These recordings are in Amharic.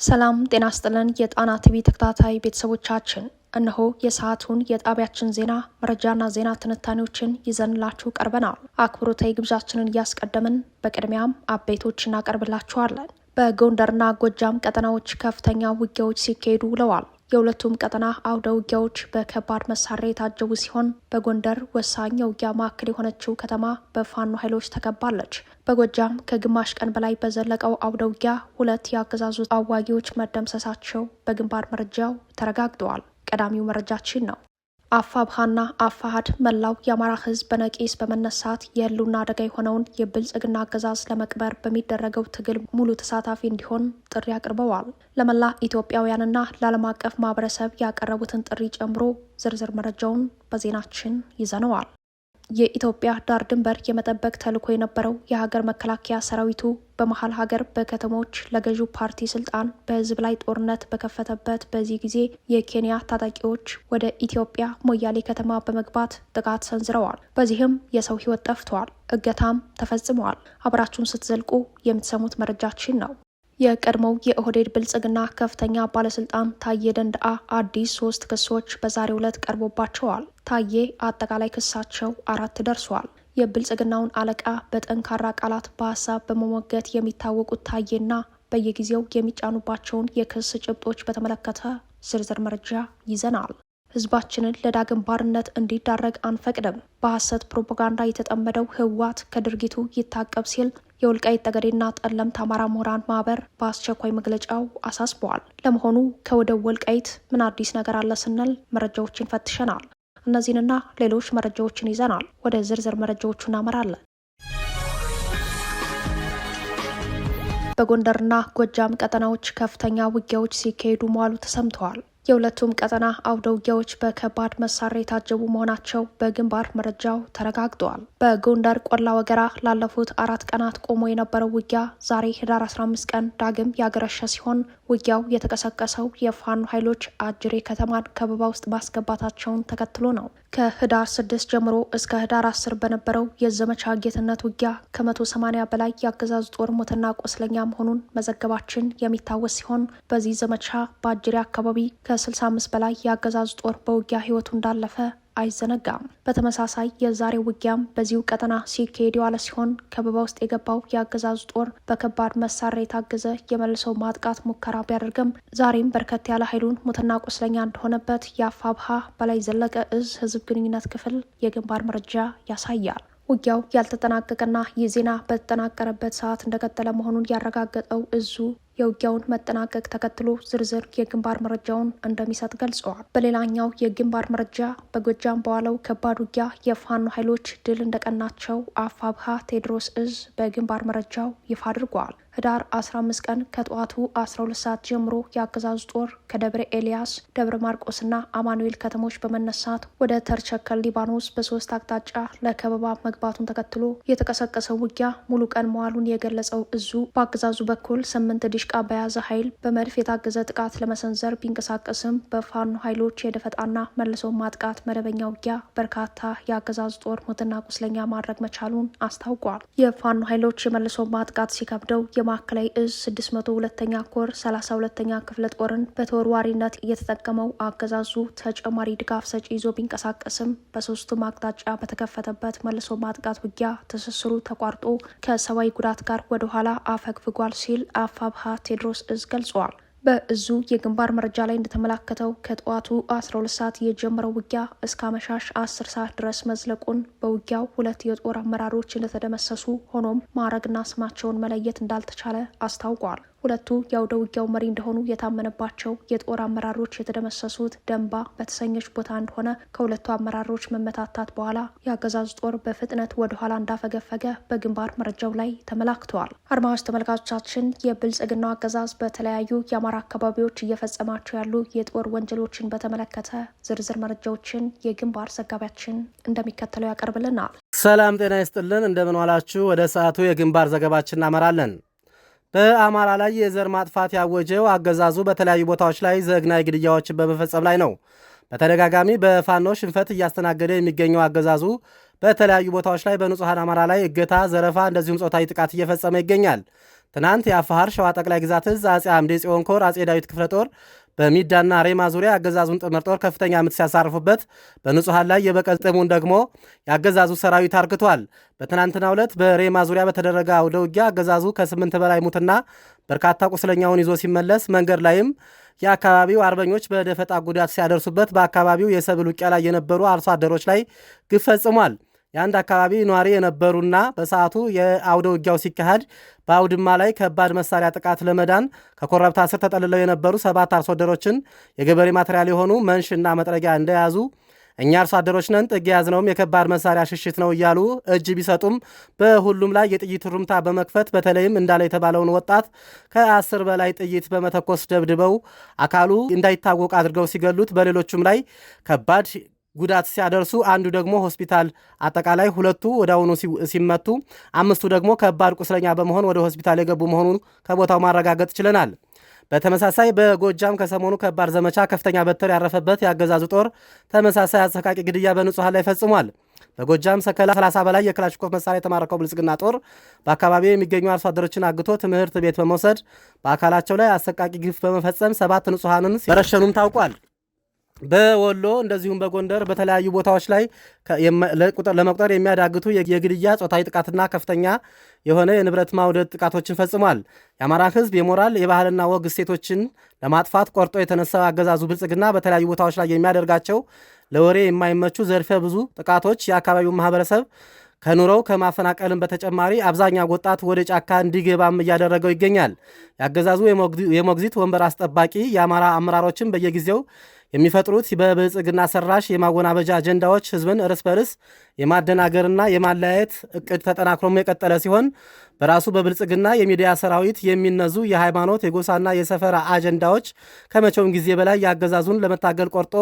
ሰላም ጤና ይስጥልን የጣና ቲቪ ተከታታይ ቤተሰቦቻችን እነሆ የሰዓቱን የጣቢያችን ዜና መረጃና ዜና ትንታኔዎችን ይዘንላችሁ ቀርበናል። አክብሮታዊ ግብዣችንን እያስቀደምን በቅድሚያም አበይቶች እናቀርብላችኋለን። በጎንደርና ጎጃም ቀጠናዎች ከፍተኛ ውጊያዎች ሲካሄዱ ውለዋል። የሁለቱም ቀጠና አውደ ውጊያዎች በከባድ መሳሪያ የታጀቡ ሲሆን በጎንደር ወሳኝ የውጊያ ማዕከል የሆነችው ከተማ በፋኖ ኃይሎች ተከባለች። በጎጃም ከግማሽ ቀን በላይ በዘለቀው አውደ ውጊያ 2 የአገዛዙ አዋጊዎች መደምሰሳቸው በግንባር መረጃው ተረጋግጠዋል። ቀዳሚው መረጃችን ነው። አፋብሃና አፋሃድ መላው የአማራ ሕዝብ በነቂስ በመነሳት የህልውና አደጋ የሆነውን የብልጽግና አገዛዝ ለመቅበር በሚደረገው ትግል ሙሉ ተሳታፊ እንዲሆን ጥሪ አቅርበዋል። ለመላ ኢትዮጵያውያንና ለዓለም አቀፍ ማህበረሰብ ያቀረቡትን ጥሪ ጨምሮ ዝርዝር መረጃውን በዜናችን ይዘነዋል። የኢትዮጵያ ዳር ድንበር የመጠበቅ ተልዕኮ የነበረው የሀገር መከላከያ ሰራዊቱ በመሀል ሀገር በከተሞች ለገዢው ፓርቲ ስልጣን በህዝብ ላይ ጦርነት በከፈተበት በዚህ ጊዜ የኬንያ ታጣቂዎች ወደ ኢትዮጵያ ሞያሌ ከተማ በመግባት ጥቃት ሰንዝረዋል። በዚህም የሰው ህይወት ጠፍተዋል፣ እገታም ተፈጽመዋል። አብራችሁን ስትዘልቁ የምትሰሙት መረጃችን ነው። የቀድሞው የኦህዴድ ብልጽግና ከፍተኛ ባለስልጣን ታዬ ደንደአ አዲስ 3 ክሶች በዛሬው ዕለት ቀርቦባቸዋል። ታዬ አጠቃላይ ክሳቸው 4 ደርሷል። የብልጽግናውን አለቃ በጠንካራ ቃላት በሀሳብ በመሞገት የሚታወቁት ታዬና በየጊዜው የሚጫኑባቸውን የክስ ጭብጦች በተመለከተ ዝርዝር መረጃ ይዘናል። ህዝባችንን ለዳግም ባርነት እንዲዳረግ አንፈቅድም። በሐሰት ፕሮፓጋንዳ የተጠመደው ህወሓት ከድርጊቱ ይታቀብ ሲል የወልቃይት ጠገዴና ጠለምት አማራ ምሁራን ማህበር በአስቸኳይ መግለጫው አሳስበዋል። ለመሆኑ ከወደብ ወልቃይት ምን አዲስ ነገር አለ ስንል መረጃዎችን ፈትሸናል። እነዚህንና ሌሎች መረጃዎችን ይዘናል። ወደ ዝርዝር መረጃዎቹ እናመራለን። በጎንደርና ጎጃም ቀጠናዎች ከፍተኛ ውጊያዎች ሲካሄዱ መዋሉ ተሰምተዋል። የሁለቱም ቀጠና አውደ ውጊያዎች በከባድ መሳሪያ የታጀቡ መሆናቸው በግንባር መረጃው ተረጋግጠዋል። በጎንደር ቆላ ወገራ ላለፉት 4 ቀናት ቆሞ የነበረው ውጊያ ዛሬ ህዳር 15 ቀን ዳግም ያገረሸ ሲሆን ውጊያው የተቀሰቀሰው የፋኖ ኃይሎች አጅሬ ከተማን ከበባ ውስጥ ማስገባታቸውን ተከትሎ ነው። ከህዳር 6 ጀምሮ እስከ ህዳር 10 በነበረው የዘመቻ ጌትነት ውጊያ ከ180 በላይ የአገዛዙ ጦር ሞትና ቆስለኛ መሆኑን መዘገባችን የሚታወስ ሲሆን በዚህ ዘመቻ በአጅሬ አካባቢ ከ65 በላይ የአገዛዙ ጦር በውጊያ ህይወቱ እንዳለፈ አይዘነጋም። በተመሳሳይ የዛሬ ውጊያም በዚሁ ቀጠና ሲካሄድ የዋለ ሲሆን ከበባ ውስጥ የገባው የአገዛዙ ጦር በከባድ መሳሪያ የታገዘ የመልሶ ማጥቃት ሙከራ ቢያደርግም ዛሬም በርከት ያለ ኃይሉን ሙትና ቁስለኛ እንደሆነበት የአፋብሃ በላይ ዘለቀ እዝ ህዝብ ግንኙነት ክፍል የግንባር መረጃ ያሳያል። ውጊያው ያልተጠናቀቀና ይህ ዜና በተጠናቀረበት ሰዓት እንደቀጠለ መሆኑን ያረጋገጠው እዙ የውጊያውን መጠናቀቅ ተከትሎ ዝርዝር የግንባር መረጃውን እንደሚሰጥ ገልጸዋል። በሌላኛው የግንባር መረጃ በጎጃም በዋለው ከባድ ውጊያ የፋኖ ኃይሎች ድል እንደቀናቸው አፋብሃ ቴዎድሮስ እዝ በግንባር መረጃው ይፋ አድርጓል። ህዳር 15 ቀን ከጠዋቱ 12 ሰዓት ጀምሮ የአገዛዙ ጦር ከደብረ ኤልያስ፣ ደብረ ማርቆስና አማኑኤል ከተሞች በመነሳት ወደ ተርቸከል ሊባኖስ በ3 አቅጣጫ ለከበባ መግባቱን ተከትሎ የተቀሰቀሰው ውጊያ ሙሉ ቀን መዋሉን የገለጸው እዙ በአገዛዙ በኩል 8 ዲሽቃ በያዘ ኃይል በመድፍ የታገዘ ጥቃት ለመሰንዘር ቢንቀሳቀስም በፋኖ ኃይሎች የደፈጣና መልሶ ማጥቃት መደበኛ ውጊያ በርካታ የአገዛዙ ጦር ሞትና ቁስለኛ ማድረግ መቻሉን አስታውቋል። የፋኖ ኃይሎች የመልሶ ማጥቃት ሲከብደው የማዕከላዊ እዝ 602ኛ ኮር 32ኛ ክፍለ ጦርን በተወርዋሪነት እየተጠቀመው አገዛዙ ተጨማሪ ድጋፍ ሰጪ ይዞ ቢንቀሳቀስም በሶስቱም አቅጣጫ በተከፈተበት መልሶ ማጥቃት ውጊያ ትስስሩ ተቋርጦ ከሰብአዊ ጉዳት ጋር ወደኋላ አፈግፍጓል ሲል አፋብሃ ቴዎድሮስ እዝ ገልጿል። በእዙ የግንባር መረጃ ላይ እንደተመላከተው ከጠዋቱ 12 ሰዓት የጀመረው ውጊያ እስከ አመሻሽ 10 ሰዓት ድረስ መዝለቁን፣ በውጊያው 2 የጦር አመራሮች እንደተደመሰሱ ሆኖም ማዕረግና ስማቸውን መለየት እንዳልተቻለ አስታውቋል። ሁለቱ የአውደ ውጊያው መሪ እንደሆኑ የታመነባቸው የጦር አመራሮች የተደመሰሱት ደንባ በተሰኘች ቦታ እንደሆነ ከሁለቱ አመራሮች መመታታት በኋላ የአገዛዙ ጦር በፍጥነት ወደኋላ እንዳፈገፈገ በግንባር መረጃው ላይ ተመላክተዋል። አድማጭ ተመልካቾቻችን የብልጽግናው አገዛዝ በተለያዩ የአማራ አካባቢዎች እየፈጸማቸው ያሉ የጦር ወንጀሎችን በተመለከተ ዝርዝር መረጃዎችን የግንባር ዘጋቢያችን እንደሚከተለው ያቀርብልናል። ሰላም ጤና ይስጥልን፣ እንደምን ዋላችሁ። ወደ ሰዓቱ የግንባር ዘገባችን እናመራለን። በአማራ ላይ የዘር ማጥፋት ያወጀው አገዛዙ በተለያዩ ቦታዎች ላይ ዘግናይ ግድያዎችን በመፈጸም ላይ ነው። በተደጋጋሚ በፋኖ ሽንፈት እያስተናገደ የሚገኘው አገዛዙ በተለያዩ ቦታዎች ላይ በንጹሐን አማራ ላይ እገታ፣ ዘረፋ እንደዚሁም ጾታዊ ጥቃት እየፈጸመ ይገኛል። ትናንት የአፋር ሸዋ ጠቅላይ ግዛት እዝ አጼ አምዴ ጽዮን ኮር አጼ ዳዊት ክፍለ ጦር በሚዳና ሬማ ዙሪያ ያገዛዙን ጥምር ጦር ከፍተኛ ምት ሲያሳርፉበት በንጹሃን ላይ የበቀል ጥሙን ደግሞ ያገዛዙ ሰራዊት አርክቷል። በትናንትናው ዕለት በሬማ ዙሪያ በተደረገ አውደ ውጊያ አገዛዙ ከ8 በላይ ሙትና በርካታ ቁስለኛውን ይዞ ሲመለስ መንገድ ላይም የአካባቢው አርበኞች በደፈጣ ጉዳት ሲያደርሱበት በአካባቢው የሰብል ውቂያ ላይ የነበሩ አርሶ አደሮች ላይ ግፍ ፈጽሟል። የአንድ አካባቢ ነዋሪ የነበሩና በሰዓቱ የአውደ ውጊያው ሲካሄድ በአውድማ ላይ ከባድ መሳሪያ ጥቃት ለመዳን ከኮረብታ ስር ተጠልለው የነበሩ 7 አርሶ አደሮችን የገበሬ ማቴሪያል የሆኑ መንሽና መጥረጊያ እንደያዙ እኛ አርሶ አደሮች ነን ጥግ የያዝነውም የከባድ መሳሪያ ሽሽት ነው እያሉ እጅ ቢሰጡም በሁሉም ላይ የጥይት ሩምታ በመክፈት በተለይም እንዳለ የተባለውን ወጣት ከ10 በላይ ጥይት በመተኮስ ደብድበው አካሉ እንዳይታወቅ አድርገው ሲገሉት በሌሎቹም ላይ ከባድ ጉዳት ሲያደርሱ አንዱ ደግሞ ሆስፒታል አጠቃላይ 2ቱ ወዲያውኑ ሲመቱ 5ቱ ደግሞ ከባድ ቁስለኛ በመሆን ወደ ሆስፒታል የገቡ መሆኑን ከቦታው ማረጋገጥ ችለናል። በተመሳሳይ በጎጃም ከሰሞኑ ከባድ ዘመቻ ከፍተኛ በትር ያረፈበት የአገዛዙ ጦር ተመሳሳይ አሰቃቂ ግድያ በንጹሃን ላይ ፈጽሟል። በጎጃም ሰከላ 30 በላይ የክላሽንኮቭ መሳሪያ የተማረከው ብልጽግና ጦር በአካባቢው የሚገኙ አርሶ አደሮችን አግቶ ትምህርት ቤት በመውሰድ በአካላቸው ላይ አሰቃቂ ግፍ በመፈጸም 7 ንጹሃንን መረሸኑም ታውቋል። በወሎ እንደዚሁም በጎንደር በተለያዩ ቦታዎች ላይ ለመቁጠር የሚያዳግቱ የግድያ ጾታዊ ጥቃትና ከፍተኛ የሆነ የንብረት ማውደድ ጥቃቶችን ፈጽሟል። የአማራ ሕዝብ የሞራል የባህልና ወግ እሴቶችን ለማጥፋት ቆርጦ የተነሳው አገዛዙ ብልጽግና በተለያዩ ቦታዎች ላይ የሚያደርጋቸው ለወሬ የማይመቹ ዘርፈ ብዙ ጥቃቶች የአካባቢውን ማህበረሰብ ከኑሮው ከማፈናቀልም በተጨማሪ አብዛኛው ወጣት ወደ ጫካ እንዲገባም እያደረገው ይገኛል። የአገዛዙ የሞግዚት ወንበር አስጠባቂ የአማራ አመራሮችን በየጊዜው የሚፈጥሩት በብልጽግና ሰራሽ የማወናበጃ አጀንዳዎች ህዝብን እርስ በርስ የማደናገርና የማለያየት እቅድ ተጠናክሮም የቀጠለ ሲሆን በራሱ በብልጽግና የሚዲያ ሰራዊት የሚነዙ የሃይማኖት የጎሳና የሰፈራ አጀንዳዎች ከመቼውም ጊዜ በላይ የአገዛዙን ለመታገል ቆርጦ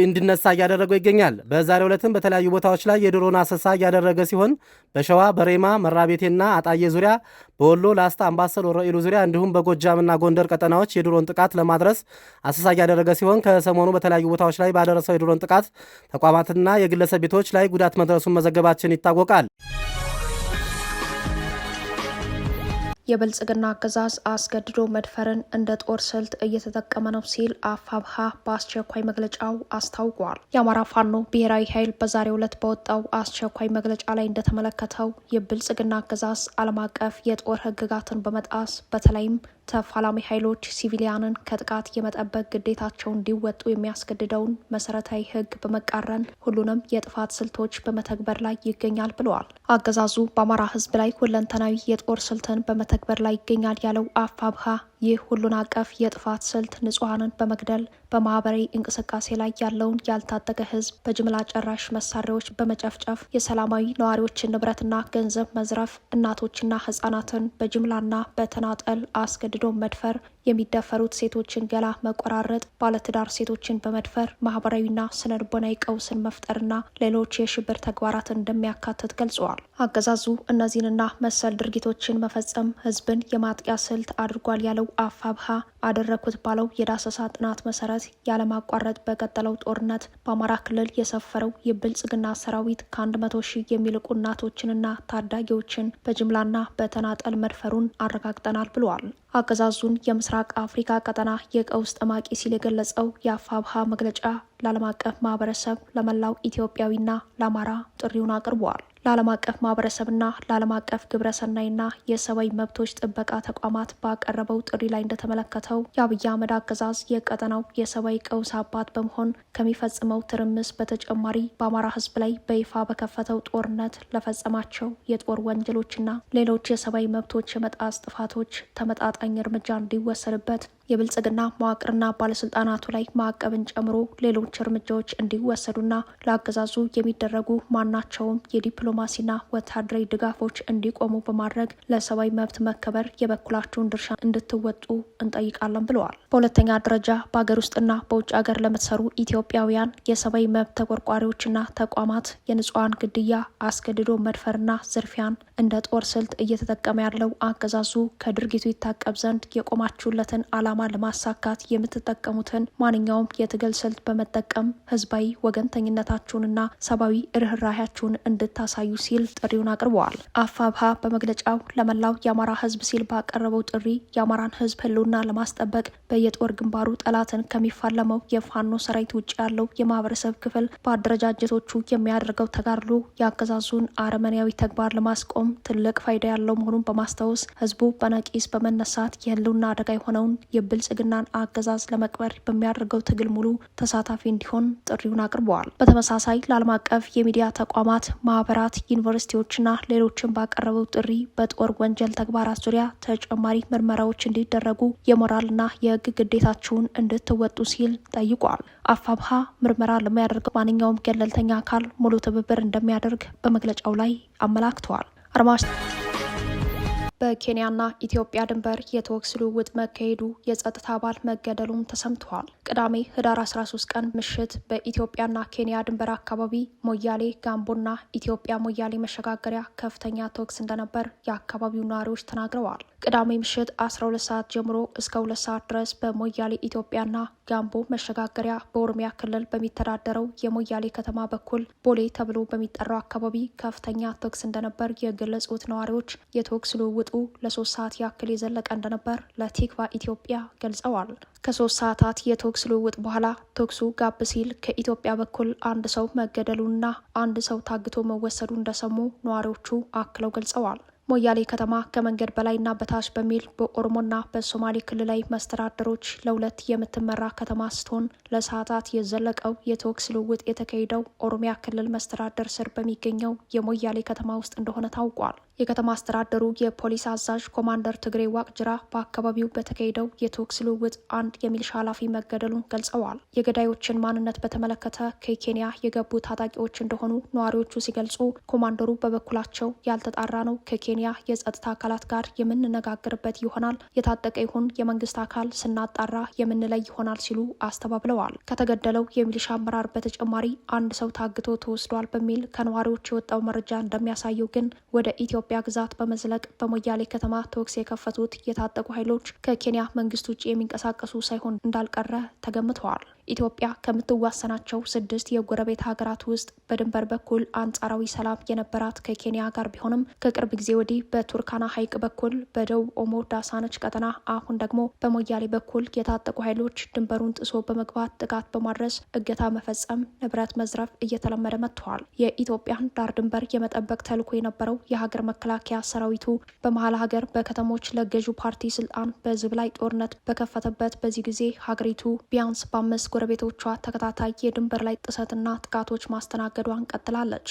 እንዲነሳ እያደረገው ይገኛል። በዛሬው ዕለትም በተለያዩ ቦታዎች ላይ የድሮን አሰሳ እያደረገ ሲሆን በሸዋ በሬማ መራቤቴና አጣዬ ዙሪያ፣ በወሎ ላስታ፣ አምባሰል፣ ወረኢሉ ዙሪያ እንዲሁም በጎጃምና ጎንደር ቀጠናዎች የድሮን ጥቃት ለማድረስ አሰሳ እያደረገ ሲሆን ከሰሞኑ በተለያዩ ቦታዎች ላይ ባደረሰው የድሮን ጥቃት ተቋማትና የግለሰብ ቤቶች ላይ ጉዳት መድረሱን መዘገባችን ይታወቃል። የብልጽግና አገዛዝ አስገድዶ መድፈርን እንደ ጦር ስልት እየተጠቀመ ነው ሲል አፋብሃ በአስቸኳይ መግለጫው አስታውቋል። የአማራ ፋኖ ብሔራዊ ኃይል በዛሬው ዕለት በወጣው አስቸኳይ መግለጫ ላይ እንደተመለከተው የብልጽግና አገዛዝ ዓለም አቀፍ የጦር ሕግጋትን በመጣስ በተለይም ተፋላሚ ኃይሎች ሲቪሊያንን ከጥቃት የመጠበቅ ግዴታቸውን እንዲወጡ የሚያስገድደውን መሰረታዊ ሕግ በመቃረን ሁሉንም የጥፋት ስልቶች በመተግበር ላይ ይገኛል ብለዋል። አገዛዙ በአማራ ሕዝብ ላይ ሁለንተናዊ የጦር ስልትን በመተግበር ላይ ይገኛል ያለው አፋብሃ ይህ ሁሉን አቀፍ የጥፋት ስልት ንጹሐንን በመግደል በማህበራዊ እንቅስቃሴ ላይ ያለውን ያልታጠቀ ህዝብ በጅምላ ጨራሽ መሳሪያዎች በመጨፍጨፍ የሰላማዊ ነዋሪዎችን ንብረትና ገንዘብ መዝረፍ፣ እናቶችና ህጻናትን በጅምላና በተናጠል አስገድዶ መድፈር፣ የሚደፈሩት ሴቶችን ገላ መቆራረጥ፣ ባለትዳር ሴቶችን በመድፈር ማህበራዊና ስነልቦናዊ ቀውስን መፍጠርና ሌሎች የሽብር ተግባራትን እንደሚያካትት ገልጸዋል። አገዛዙ እነዚህንና መሰል ድርጊቶችን መፈጸም ህዝብን የማጥቂያ ስልት አድርጓል ያለው አፋብሃ አደረኩት ባለው የዳሰሳ ጥናት መሰረት ያለማቋረጥ በቀጠለው ጦርነት በአማራ ክልል የሰፈረው የብልጽግና ሰራዊት ከ100 ሺህ የሚልቁ እናቶችንና ታዳጊዎችን በጅምላና በተናጠል መድፈሩን አረጋግጠናል ብለዋል። አገዛዙን የምስራቅ አፍሪካ ቀጠና የቀውስ ጠማቂ ሲል የገለጸው የአፋብሃ መግለጫ ለዓለም አቀፍ ማህበረሰብ፣ ለመላው ኢትዮጵያዊና ለአማራ ጥሪውን አቅርበዋል። ለዓለም አቀፍ ማህበረሰብና ለዓለም አቀፍ ግብረሰናይና የሰብአዊ መብቶች ጥበቃ ተቋማት ባቀረበው ጥሪ ላይ እንደተመለከተው የአብይ አህመድ አገዛዝ የቀጠናው የሰብአዊ ቀውስ አባት በመሆን ከሚፈጽመው ትርምስ በተጨማሪ በአማራ ህዝብ ላይ በይፋ በከፈተው ጦርነት ለፈጸማቸው የጦር ወንጀሎችና ሌሎች የሰብአዊ መብቶች የመጣስ ጥፋቶች ተመጣጣኝ እርምጃ እንዲወሰድበት የብልጽግና መዋቅርና ባለስልጣናቱ ላይ ማዕቀብን ጨምሮ ሌሎች እርምጃዎች እንዲወሰዱና ለአገዛዙ የሚደረጉ ማናቸውም የዲፕሎማሲና ወታደራዊ ድጋፎች እንዲቆሙ በማድረግ ለሰብአዊ መብት መከበር የበኩላቸውን ድርሻ እንድትወጡ እንጠይቃለን ብለዋል። በሁለተኛ ደረጃ በሀገር ውስጥና በውጭ ሀገር ለምትሰሩ ኢትዮጵያውያን የሰብአዊ መብት ተቆርቋሪዎችና ተቋማት የንጹሐን ግድያ፣ አስገድዶ መድፈርና ዝርፊያን እንደ ጦር ስልት እየተጠቀመ ያለው አገዛዙ ከድርጊቱ ይታቀብ ዘንድ የቆማችሁለትን ዓላማ ለማሳካት የምትጠቀሙትን ማንኛውም የትግል ስልት በመጠቀም ህዝባዊ ወገንተኝነታችሁንና ሰብአዊ ርኅራኄያችሁን እንድታሳዩ ሲል ጥሪውን አቅርበዋል። አፋብኃ በመግለጫው ለመላው የአማራ ህዝብ ሲል ባቀረበው ጥሪ የአማራን ህዝብ ህልውና ለማስጠበቅ በየጦር ግንባሩ ጠላትን ከሚፋለመው የፋኖ ሰራዊት ውጭ ያለው የማህበረሰብ ክፍል በአደረጃጀቶቹ የሚያደርገው ተጋድሎ የአገዛዙን አረመኔያዊ ተግባር ለማስቆም ትልቅ ፋይዳ ያለው መሆኑን በማስታወስ ህዝቡ በነቂስ በመነሳት የህልውና አደጋ የሆነውን የብልጽግናን አገዛዝ ለመቅበር በሚያደርገው ትግል ሙሉ ተሳታፊ እንዲሆን ጥሪውን አቅርበዋል። በተመሳሳይ ለዓለም አቀፍ የሚዲያ ተቋማት፣ ማህበራት፣ ዩኒቨርሲቲዎችና ሌሎችን ባቀረበው ጥሪ በጦር ወንጀል ተግባራት ዙሪያ ተጨማሪ ምርመራዎች እንዲደረጉ የሞራልና የህግ ግዴታችሁን እንድትወጡ ሲል ጠይቋል። አፋብኃ ምርመራ ለሚያደርገው ማንኛውም ገለልተኛ አካል ሙሉ ትብብር እንደሚያደርግ በመግለጫው ላይ አመላክተዋል። በኬንያና ኢትዮጵያ ድንበር የተኩስ ልውውጥ መካሄዱ የጸጥታ አባል መገደሉም ተሰምተዋል። ቅዳሜ ህዳር 13 ቀን ምሽት በኢትዮጵያና ኬንያ ድንበር አካባቢ ሞያሌ ጋምቦና ኢትዮጵያ ሞያሌ መሸጋገሪያ ከፍተኛ ተኩስ እንደነበር የአካባቢው ነዋሪዎች ተናግረዋል። ቅዳሜ ምሽት 12 ሰዓት ጀምሮ እስከ 2 ሰዓት ድረስ በሞያሌ ኢትዮጵያና ጋምቦ መሸጋገሪያ በኦሮሚያ ክልል በሚተዳደረው የሞያሌ ከተማ በኩል ቦሌ ተብሎ በሚጠራው አካባቢ ከፍተኛ ተኩስ እንደነበር የገለጹት ነዋሪዎች የተኩስ ልውውጡ ለ3 ሰዓት ያክል የዘለቀ እንደነበር ለቲክቫ ኢትዮጵያ ገልጸዋል። ከ3 ሰዓታት የተኩስ ልውውጥ በኋላ ተኩሱ ጋብ ሲል ከኢትዮጵያ በኩል አንድ ሰው መገደሉንና አንድ ሰው ታግቶ መወሰዱ እንደሰሙ ነዋሪዎቹ አክለው ገልጸዋል። ሞያሌ ከተማ ከመንገድ በላይና በታች በሚል በኦሮሞና በሶማሌ ክልላዊ መስተዳድሮች ለሁለት የምትመራ ከተማ ስትሆን ለሰዓታት የዘለቀው የተኩስ ልውውጥ የተካሄደው ኦሮሚያ ክልል መስተዳደር ስር በሚገኘው የሞያሌ ከተማ ውስጥ እንደሆነ ታውቋል። የከተማ አስተዳደሩ የፖሊስ አዛዥ ኮማንደር ትግሬ ዋቅጅራ በአካባቢው በተካሄደው የተኩስ ልውውጥ አንድ የሚሊሻ ኃላፊ መገደሉን ገልጸዋል። የገዳዮችን ማንነት በተመለከተ ከኬንያ የገቡ ታጣቂዎች እንደሆኑ ነዋሪዎቹ ሲገልጹ፣ ኮማንደሩ በበኩላቸው ያልተጣራ ነው፣ ከኬንያ የጸጥታ አካላት ጋር የምንነጋገርበት ይሆናል፣ የታጠቀ ይሁን የመንግስት አካል ስናጣራ የምንለይ ይሆናል ሲሉ አስተባብለዋል። ከተገደለው የሚሊሻ አመራር በተጨማሪ አንድ ሰው ታግቶ ተወስዷል በሚል ከነዋሪዎች የወጣው መረጃ እንደሚያሳየው ግን ወደ ኢትዮጵያ ግዛት በመዝለቅ በሞያሌ ከተማ ተኩስ የከፈቱት የታጠቁ ኃይሎች ከኬንያ መንግስት ውጭ የሚንቀሳቀሱ ሳይሆን እንዳልቀረ ተገምተዋል። ኢትዮጵያ ከምትዋሰናቸው 6 የጎረቤት ሀገራት ውስጥ በድንበር በኩል አንጻራዊ ሰላም የነበራት ከኬንያ ጋር ቢሆንም ከቅርብ ጊዜ ወዲህ በቱርካና ሐይቅ በኩል በደቡብ ኦሞ ዳሳነች ቀጠና አሁን ደግሞ በሞያሌ በኩል የታጠቁ ኃይሎች ድንበሩን ጥሶ በመግባት ጥቃት በማድረስ እገታ መፈጸም፣ ንብረት መዝረፍ እየተለመደ መጥተዋል። የኢትዮጵያን ዳር ድንበር የመጠበቅ ተልዕኮ የነበረው የሀገር መከላከያ ሰራዊቱ በመሀል ሀገር በከተሞች ለገዢው ፓርቲ ስልጣን በህዝብ ላይ ጦርነት በከፈተበት በዚህ ጊዜ ሀገሪቱ ቢያንስ በ5 ጎረቤቶቿ ተከታታይ የድንበር ላይ ጥሰትና ጥቃቶች ማስተናገዷን ቀጥላለች።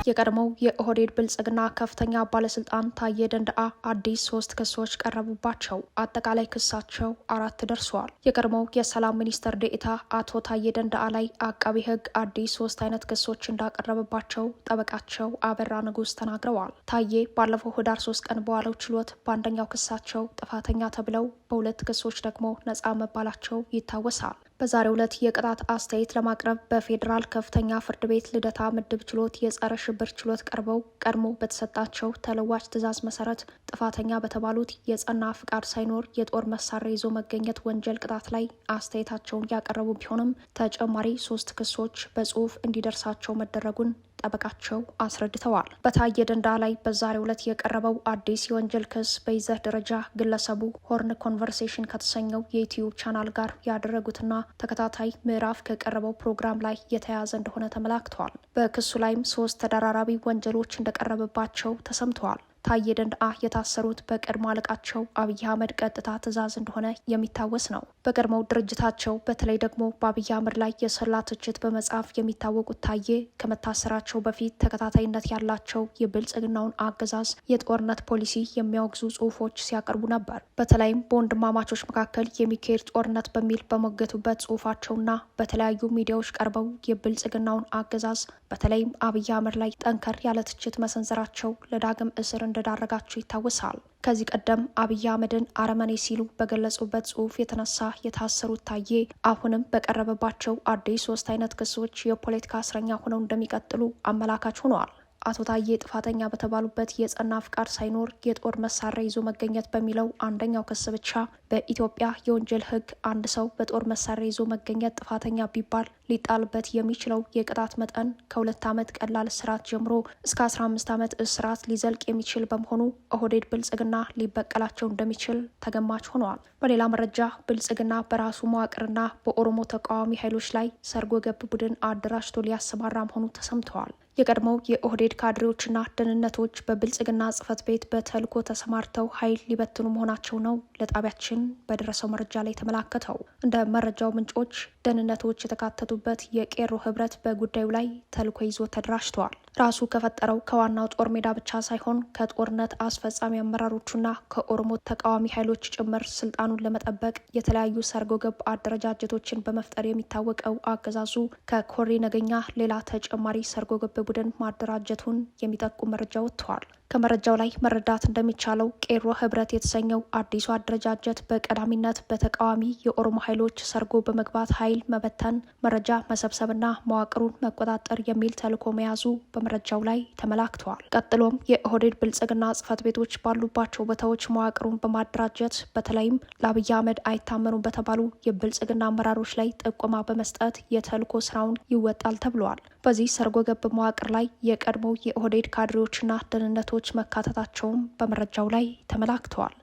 የቀድሞው የኦህዴድ ብልጽግና ከፍተኛ ባለስልጣን ታዬ ደንደአ አዲስ 3 ክሶች ቀረቡባቸው። አጠቃላይ ክሳቸው 4 ደርሰዋል። የቀድሞው የሰላም ሚኒስትር ዴኤታ አቶ ታዬ ደንደአ ላይ አቃቢ ህግ አዲስ 3 አይነት ክሶች እንዳቀረበባቸው ጠበቃቸው አበራ ንጉስ ተናግረዋል። ታዬ ባለፈው ህዳር 3 ቀን በዋለው ችሎት በአንደኛው ክሳቸው ጥፋተኛ ተብለው በ2 ክሶች ደግሞ ነጻ መባላቸው ይታወሳል። በዛሬው ዕለት የቅጣት አስተያየት ለማቅረብ በፌዴራል ከፍተኛ ፍርድ ቤት ልደታ ምድብ ችሎት የጸረ ሽብር ችሎት ቀርበው ቀድሞ በተሰጣቸው ተለዋጭ ትዕዛዝ መሰረት ጥፋተኛ በተባሉት የጸና ፍቃድ ሳይኖር የጦር መሳሪያ ይዞ መገኘት ወንጀል ቅጣት ላይ አስተያየታቸውን ያቀረቡ ቢሆንም ተጨማሪ 3 ክሶች በጽሁፍ እንዲደርሳቸው መደረጉን ጠበቃቸው አስረድተዋል። በታዬ ደንደአ ላይ በዛሬው ዕለት የቀረበው አዲስ የወንጀል ክስ በይዘት ደረጃ ግለሰቡ ሆርን ኮንቨርሴሽን ከተሰኘው የዩቲዩብ ቻናል ጋር ያደረጉትና ተከታታይ ምዕራፍ ከቀረበው ፕሮግራም ላይ የተያያዘ እንደሆነ ተመላክተዋል። በክሱ ላይም 3 ተደራራቢ ወንጀሎች እንደቀረበባቸው ተሰምተዋል። ታዬ ደንደአ የታሰሩት በቀድሞ አለቃቸው አብይ አህመድ ቀጥታ ትዕዛዝ እንደሆነ የሚታወስ ነው። በቀድሞው ድርጅታቸው በተለይ ደግሞ በአብይ አህመድ ላይ የሰላ ትችት በመጻፍ የሚታወቁት ታዬ ከመታሰራቸው በፊት ተከታታይነት ያላቸው የብልጽግናውን አገዛዝ የጦርነት ፖሊሲ የሚያወግዙ ጽሁፎች ሲያቀርቡ ነበር። በተለይም በወንድማማቾች መካከል የሚካሄድ ጦርነት በሚል በሞገቱበት ጽሁፋቸውና በተለያዩ ሚዲያዎች ቀርበው የብልጽግናውን አገዛዝ በተለይም አብይ አህመድ ላይ ጠንከር ያለ ትችት መሰንዘራቸው ለዳግም እስር እንደዳረጋቸው ይታወሳል። ከዚህ ቀደም አብይ አህመድን አረመኔ ሲሉ በገለጹበት ጽሑፍ የተነሳ የታሰሩት ታዬ አሁንም በቀረበባቸው አዲስ 3 አይነት ክሶች የፖለቲካ እስረኛ ሆነው እንደሚቀጥሉ አመላካች ሆነዋል። አቶ ታዬ ጥፋተኛ በተባሉበት የጸና ፍቃድ ሳይኖር የጦር መሳሪያ ይዞ መገኘት በሚለው አንደኛው ክስ ብቻ በኢትዮጵያ የወንጀል ሕግ አንድ ሰው በጦር መሳሪያ ይዞ መገኘት ጥፋተኛ ቢባል ሊጣልበት የሚችለው የቅጣት መጠን ከ2 ዓመት ቀላል እስራት ጀምሮ እስከ 15 ዓመት እስራት ሊዘልቅ የሚችል በመሆኑ ኦህዴድ ብልጽግና ሊበቀላቸው እንደሚችል ተገማች ሆነዋል። በሌላ መረጃ ብልጽግና በራሱ መዋቅርና በኦሮሞ ተቃዋሚ ኃይሎች ላይ ሰርጎ ገብ ቡድን አደራጅቶ ሊያሰማራ መሆኑ ተሰምተዋል። የቀድሞው የኦህዴድ ካድሬዎችና ደህንነቶች በብልጽግና ጽህፈት ቤት በተልዕኮ ተሰማርተው ኃይል ሊበትኑ መሆናቸው ነው ለጣቢያችን በደረሰው መረጃ ላይ የተመላከተው። እንደ መረጃው ምንጮች ደህንነቶች የተካተቱበት የቄሮ ህብረት በጉዳዩ ላይ ተልዕኮ ይዞ ተደራጅተዋል። ራሱ ከፈጠረው ከዋናው ጦር ሜዳ ብቻ ሳይሆን ከጦርነት አስፈጻሚ አመራሮቹና ከኦሮሞ ተቃዋሚ ኃይሎች ጭምር ስልጣኑን ለመጠበቅ የተለያዩ ሰርጎ ገብ አደረጃጀቶችን በመፍጠር የሚታወቀው አገዛዙ ከኮሬ ነገኛ ሌላ ተጨማሪ ሰርጎ ገብ ቡድን ማደራጀቱን የሚጠቁም መረጃ ወጥተዋል። ከመረጃው ላይ መረዳት እንደሚቻለው ቄሮ ህብረት የተሰኘው አዲሱ አደረጃጀት በቀዳሚነት በተቃዋሚ የኦሮሞ ኃይሎች ሰርጎ በመግባት ኃይል መበተን፣ መረጃ መሰብሰብና መዋቅሩን መቆጣጠር የሚል ተልዕኮ መያዙ በመረጃው ላይ ተመላክተዋል። ቀጥሎም የኦህዴድ ብልጽግና ጽህፈት ቤቶች ባሉባቸው ቦታዎች መዋቅሩን በማደራጀት በተለይም ለአብይ አህመድ አይታመኑም በተባሉ የብልጽግና አመራሮች ላይ ጥቆማ በመስጠት የተልዕኮ ስራውን ይወጣል ተብለዋል። በዚህ ሰርጎ ገብ መዋቅር ላይ የቀድሞው የኦህዴድ ካድሬዎችና ደህንነቶች መካተታቸውም በመረጃው ላይ ተመላክተዋል።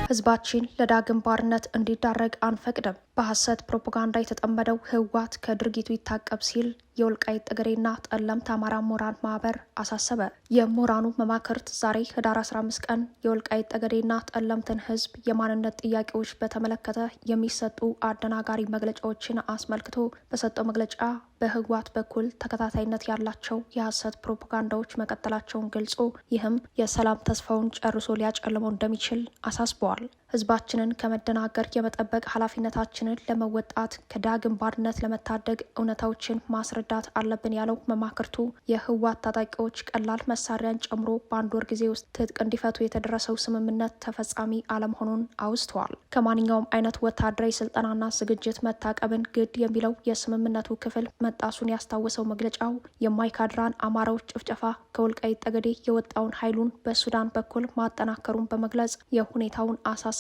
ህዝባችን ለዳግም ባርነት እንዲዳረግ አንፈቅድም። በሐሰት ፕሮፓጋንዳ የተጠመደው ህወሓት ከድርጊቱ ይታቀብ ሲል የወልቃይት ጠገዴና ጠለምት አማራ ምሁራን ማህበር አሳሰበ። የምሁራኑ መማክርት ዛሬ ህዳር 15 ቀን የወልቃይት ጠገዴና ጠለምትን ህዝብ የማንነት ጥያቄዎች በተመለከተ የሚሰጡ አደናጋሪ መግለጫዎችን አስመልክቶ በሰጠው መግለጫ በህወሓት በኩል ተከታታይነት ያላቸው የሐሰት ፕሮፓጋንዳዎች መቀጠላቸውን ገልጾ ይህም የሰላም ተስፋውን ጨርሶ ሊያጨልመው እንደሚችል አሳስበዋል። ህዝባችንን ከመደናገር የመጠበቅ ኃላፊነታችንን ለመወጣት ከዳግም ባርነት ለመታደግ እውነታዎችን ማስረዳት አለብን ያለው መማክርቱ የህወሓት ታጣቂዎች ቀላል መሳሪያን ጨምሮ በአንድ ወር ጊዜ ውስጥ ትጥቅ እንዲፈቱ የተደረሰው ስምምነት ተፈጻሚ አለመሆኑን አውስተዋል። ከማንኛውም አይነት ወታደራዊ ስልጠናና ዝግጅት መታቀብን ግድ የሚለው የስምምነቱ ክፍል መጣሱን ያስታወሰው መግለጫው የማይካድራን አማራዎች ጭፍጨፋ ከወልቃይት ጠገዴ የወጣውን ኃይሉን በሱዳን በኩል ማጠናከሩን በመግለጽ የሁኔታውን አሳሳቢነት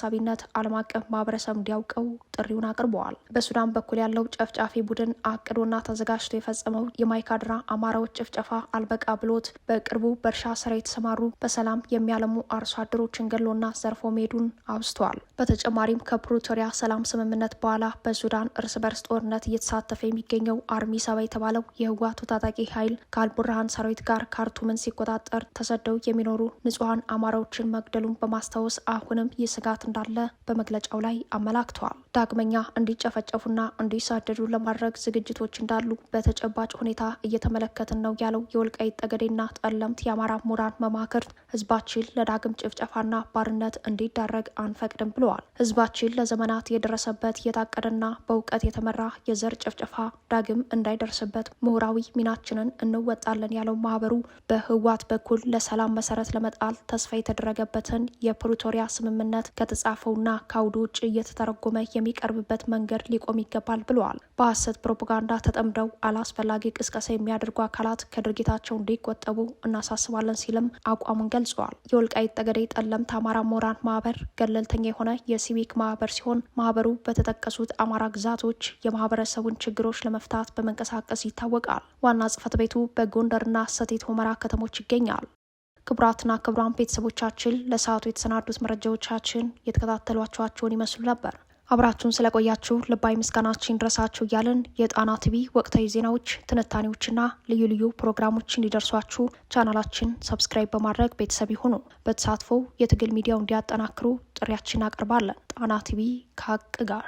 ዓለም አቀፍ ማህበረሰብ እንዲያውቀው ጥሪውን አቅርበዋል። በሱዳን በኩል ያለው ጨፍጫፊ ቡድን አቅዶና ተዘጋጅቶ የፈጸመው የማይካድራ አማራዎች ጭፍጨፋ አልበቃ ብሎት በቅርቡ በእርሻ ስራ የተሰማሩ በሰላም የሚያለሙ አርሶ አደሮችን ገሎና ዘርፎ መሄዱን አውስተዋል። በተጨማሪም ከፕሪቶሪያ ሰላም ስምምነት በኋላ በሱዳን እርስ በርስ ጦርነት እየተሳተፈ የሚገኘው አርሚ ሰባ የተባለው የህወሓቱ ታጣቂ ኃይል ከአልቡርሃን ሰራዊት ጋር ካርቱምን ሲቆጣጠር ተሰደው የሚኖሩ ንጹሐን አማራዎችን መግደሉን በማስታወስ አሁንም ይህ ስጋት እንዳለ በመግለጫው ላይ አመላክተዋል። ዳግመኛ እንዲጨፈጨፉና እንዲሳደዱ ለማድረግ ዝግጅቶች እንዳሉ በተጨባጭ ሁኔታ እየተመለከትን ነው ያለው የወልቃይት ጠገዴና ጠለምት የአማራ ምሁራን መማክርት ህዝባችን ለዳግም ጭፍጨፋና ባርነት እንዲዳረግ አንፈቅድም ብለዋል። ህዝባችን ለዘመናት የደረሰበት የታቀደና በእውቀት የተመራ የዘር ጭፍጨፋ ዳግም እንዳይደርስበት ምሁራዊ ሚናችንን እንወጣለን ያለው ማህበሩ በህወሓት በኩል ለሰላም መሰረት ለመጣል ተስፋ የተደረገበትን የፕሪቶሪያ ስምምነት ከተጻፈውና ከአውዱ ውጭ እየተተረጎመ የሚቀርብበት መንገድ ሊቆም ይገባል ብለዋል። በሐሰት ፕሮፓጋንዳ ተጠምደው አላስፈላጊ ቅስቀሳ የሚያደርጉ አካላት ከድርጊታቸው እንዲቆጠቡ እናሳስባለን ሲልም አቋሙን ገልጸዋል። የወልቃይት ጠገዴ ጠለምት አማራ ምሁራን ማህበር ገለልተኛ የሆነ የሲቪክ ማህበር ሲሆን ማህበሩ በተጠቀሱት አማራ ግዛቶች የማህበረሰቡን ችግሮች ለመፍታት በመንቀሳቀስ ይታወቃል። ዋና ጽህፈት ቤቱ በጎንደርና ሰቲት ሁመራ ከተሞች ይገኛል። ክቡራትና ክቡራን ቤተሰቦቻችን ለሰዓቱ የተሰናዱት መረጃዎቻችን የተከታተሏቸዋቸውን ይመስሉ ነበር። አብራችሁን ስለቆያችሁ ልባዊ ምስጋናችን ድረሳችሁ እያልን የጣና ቲቪ ወቅታዊ ዜናዎች፣ ትንታኔዎችና ልዩ ልዩ ፕሮግራሞች እንዲደርሷችሁ ቻናላችን ሰብስክራይብ በማድረግ ቤተሰብ ይሁኑ። በተሳትፎ የትግል ሚዲያው እንዲያጠናክሩ ጥሪያችን አቀርባለን። ጣና ቲቪ ከሀቅ ጋር